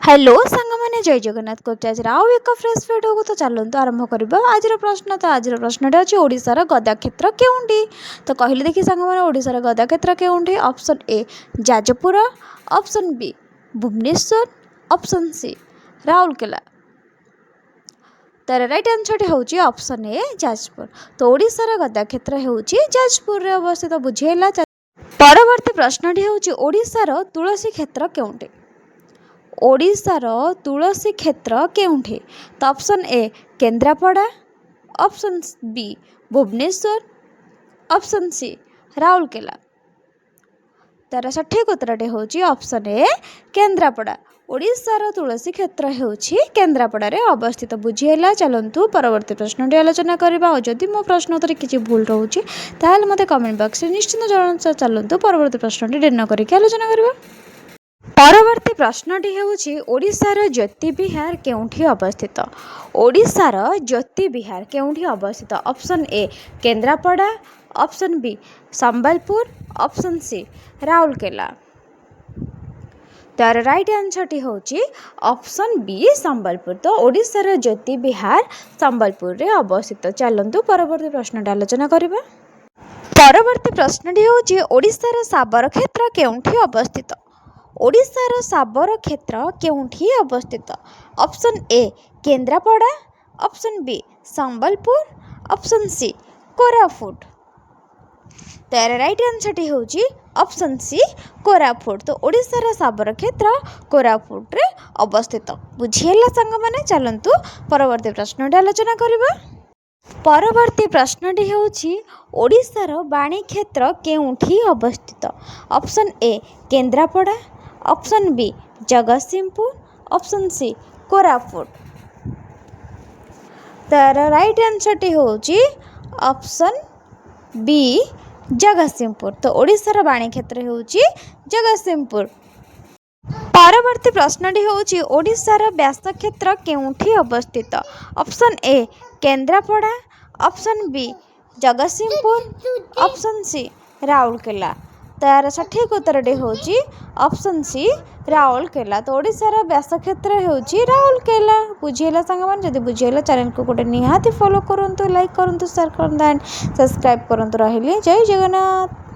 Hello सांग मैंने जय जगन्नाथ करुचे आज आउ एक फ्रेश भिडियो को तो चलते आरंभ करवा आज प्रश्न अच्छे ओडिशार गदा क्षेत्र केउंठी तो कहले देखी सांग मैंने ओडिशार गदा क्षेत्र केउंठी option A Jajpur option B Bhubaneswar option C Rourkela तार राइट आंसर हूँ ऑप्शन ए जाजपुर तो ओडिशार गदा क्षेत्र हूँ जाजपुर रे अवस्थित बुझेगा। परवर्ती प्रश्नटी हूँ ओडिशार तुलसी क्षेत्र केउंठी ओडिशार तुलसी क्षेत्र केउंठी तो option A Kendrapara option B Bhubaneswar option C Rourkela तार सठिक उत्तरटी हूँ ऑप्शन ए केन्द्रापड़ा ओडिशार तुलसी क्षेत्र होउछि केन्द्रापड़ा रे अवस्थित बुझीला। चलतु परवर्ती प्रश्नटी आलोचना करबा और जदि मो प्रश्न उत्तर किसी भूल रोचे ताहले मते कमेंट बॉक्स में निश्चित जणाव। चलतु परवर्ती प्रश्नटी डेरी न करके आलोचना करबा। परवर्ती प्रश्नटी होउछि ओडिशार ज्योति विहार केउंठी अवस्थित ओडिशार ज्योति विहार केउंठी अवस्थित option A Kendrapara option B Sambalpur option C Rourkela तार राइट आंसर होउछि ऑप्शन बी संबलपुर तो ओडिशार ज्योति विहार संबलपुर रे अवस्थित। चलतु परवर्ती प्रश्नटी आलोचना करबा। परवर्ती प्रश्नटी होउछि ओडिशार साबर क्षेत्र केउंठी अवस्थित ओडिशार साबर क्षेत्र केउंठी अवस्थित option A Kendrapara option B Sambalpur option C Koraput तार राइट आंसर होउछि ऑप्शन सी कोरापुट तो ओडिशार साबर क्षेत्र कोरापुट रे अवस्थित बुझीला सांग माने। चलंतु परवर्ती प्रश्नटी आलोचना करबा। परवर्ती प्रश्नटी होउछि ओडिशार बाणी क्षेत्र केउंठी अवस्थित option A Kendrapara option B Jagatsinghpur option C Koraput तार राइट आंसर होउछि ऑप्शन बी जगतसिंहपुर तो ओडिशार बाणी क्षेत्र होउछि जगतसिंहपुर। परवर्ती प्रश्नटी होउछि ओडिशार व्यास क्षेत्र केउंठी अवस्थित option A Kendrapara option B Jagatsinghpur option C Rourkela तार सठिक उत्तरटी होउछि ऑप्शन सी राउरकेला तो ओडिशार व्यास क्षेत्र होउछि राउरकेला बुझीला सांग मान। जदि बुझीला चैनल को गोटे निहाती फॉलो करंतु लाइक करंतु शेयर करंतु एंड सब्सक्राइब करंतु। रहिली जय जगन्नाथ।